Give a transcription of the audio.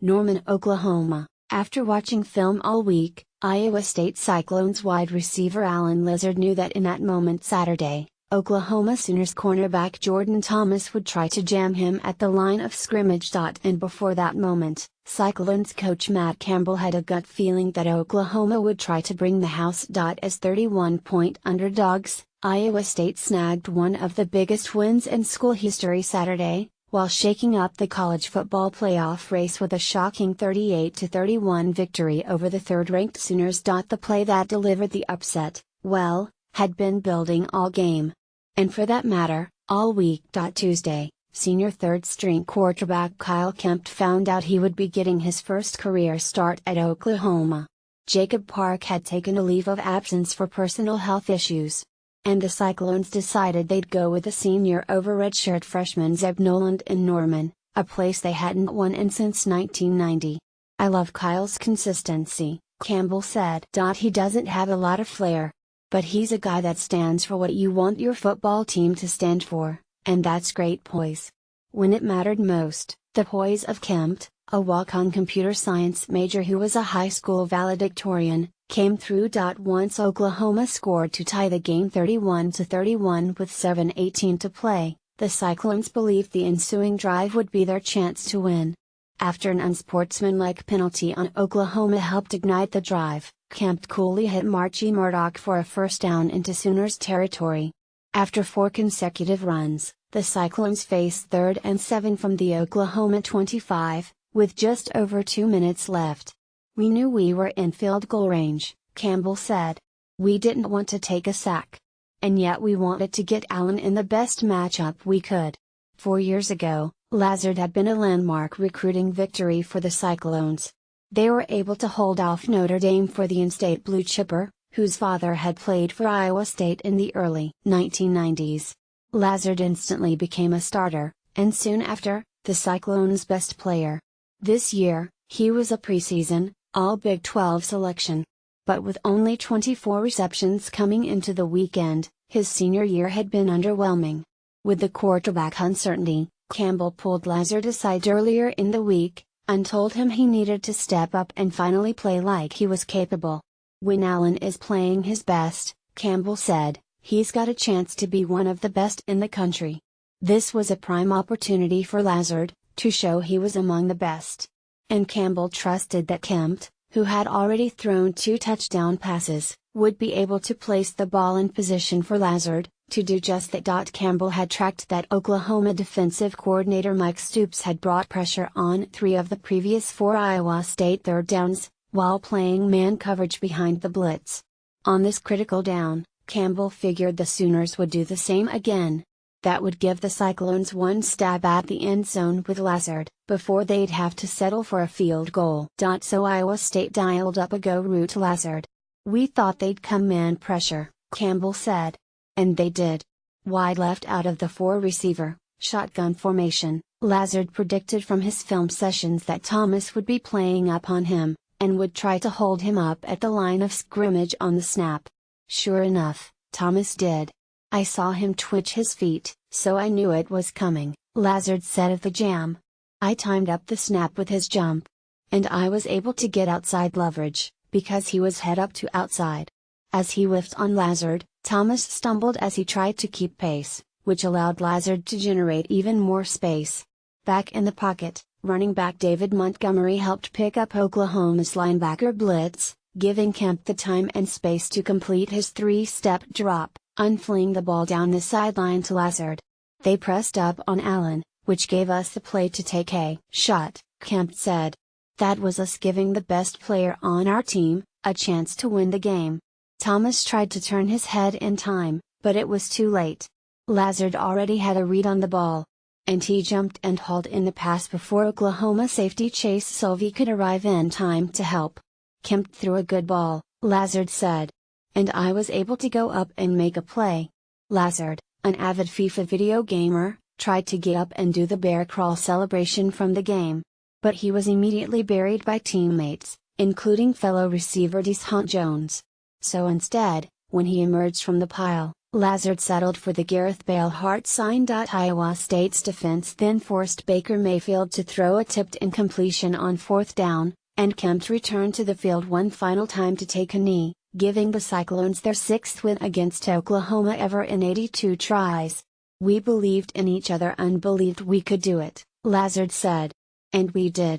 Norman, Oklahoma. After watching film all week, Iowa State Cyclones wide receiver Alan Lazard knew that in that moment Saturday, Oklahoma Sooners cornerback Jordan Thomas would try to jam him at the line of scrimmage. And before that moment, Cyclones coach Matt Campbell had a gut feeling that Oklahoma would try to bring the house. As 31-point underdogs, Iowa State snagged one of the biggest wins in school history Saturday, while shaking up the college football playoff race with a shocking 38-31 victory over the third-ranked Sooners. The play that delivered the upset, well, had been building all game. And for that matter, all week. Tuesday, senior third-string quarterback Kyle Kempt found out he would be getting his first career start at Oklahoma. Jacob Park had taken a leave of absence for personal health issues. And the Cyclones decided they'd go with the senior over redshirt freshman Zeb Noland in Norman, a place they hadn't won in since 1990. "I love Kyle's consistency," Campbell said. "He doesn't have a lot of flair. But he's a guy that stands for what you want your football team to stand for, and that's great poise." When it mattered most, the poise of Kempt, a walk-on computer science major who was a high school valedictorian, came through. Once Oklahoma scored to tie the game 31-31 with 7:18 to play, the Cyclones believed the ensuing drive would be their chance to win. After an unsportsmanlike penalty on Oklahoma helped ignite the drive, Kempt coolly hit Marchie Murdoch for a first down into Sooners territory. After 4 consecutive runs, the Cyclones faced 3rd and 7 from the Oklahoma 25, with just over 2 minutes left. "We knew we were in field goal range," Campbell said. "We didn't want to take a sack. And yet we wanted to get Allen in the best matchup we could." 4 years ago, Lazard had been a landmark recruiting victory for the Cyclones. They were able to hold off Notre Dame for the in-state blue chipper, whose father had played for Iowa State in the early 1990s. Lazard instantly became a starter, and soon after, the Cyclones' best player. This year, he was a preseason, All-Big 12 selection. But with only 24 receptions coming into the weekend, his senior year had been underwhelming. With the quarterback uncertainty, Campbell pulled Lazard aside earlier in the week, and told him he needed to step up and finally play like he was capable. "When Allen is playing his best," Campbell said, "he's got a chance to be one of the best in the country." This was a prime opportunity for Lazard, to show he was among the best. And Campbell trusted that Kempt, who had already thrown 2 touchdown passes, would be able to place the ball in position for Lazard to do just that. Campbell had tracked that Oklahoma defensive coordinator Mike Stoops had brought pressure on 3 of the previous 4 Iowa State third downs, while playing man coverage behind the blitz. On this critical down, Campbell figured the Sooners would do the same again. That would give the Cyclones one stab at the end zone with Lazard, before they'd have to settle for a field goal. So Iowa State dialed up a go route Lazard. "We thought they'd come man pressure," Campbell said. And they did. Wide left out of the 4-receiver, shotgun formation, Lazard predicted from his film sessions that Thomas would be playing up on him, and would try to hold him up at the line of scrimmage on the snap. Sure enough, Thomas did. "I saw him twitch his feet, so I knew it was coming," Lazard said of the jam. "I timed up the snap with his jump. And I was able to get outside leverage, because he was head up to outside." As he whiffed on Lazard, Thomas stumbled as he tried to keep pace, which allowed Lazard to generate even more space. Back in the pocket, running back David Montgomery helped pick up Oklahoma's linebacker blitz, giving Kempt the time and space to complete his 3-step drop, unfling the ball down the sideline to Lazard. "They pressed up on Allen, which gave us the play to take a shot," Kempt said. "That was us giving the best player on our team a chance to win the game." Thomas tried to turn his head in time, but it was too late. Lazard already had a read on the ball. And he jumped and hauled in the pass before Oklahoma safety Chase Sylvie could arrive in time to help. "Kempt threw a good ball," Lazard said. "And I was able to go up and make a play." Lazard, an avid FIFA video gamer, tried to get up and do the bear crawl celebration from the game. But he was immediately buried by teammates, including fellow receiver Deshaun Jones. So instead, when he emerged from the pile, Lazard settled for the Gareth Bale Hart sign. Iowa State's defense then forced Baker Mayfield to throw a tipped incompletion on 4th down, and Kempt returned to the field one final time to take a knee, giving the Cyclones their 6th win against Oklahoma ever in 82 tries. "We believed in each other and believed we could do it," Lazard said. "And we did.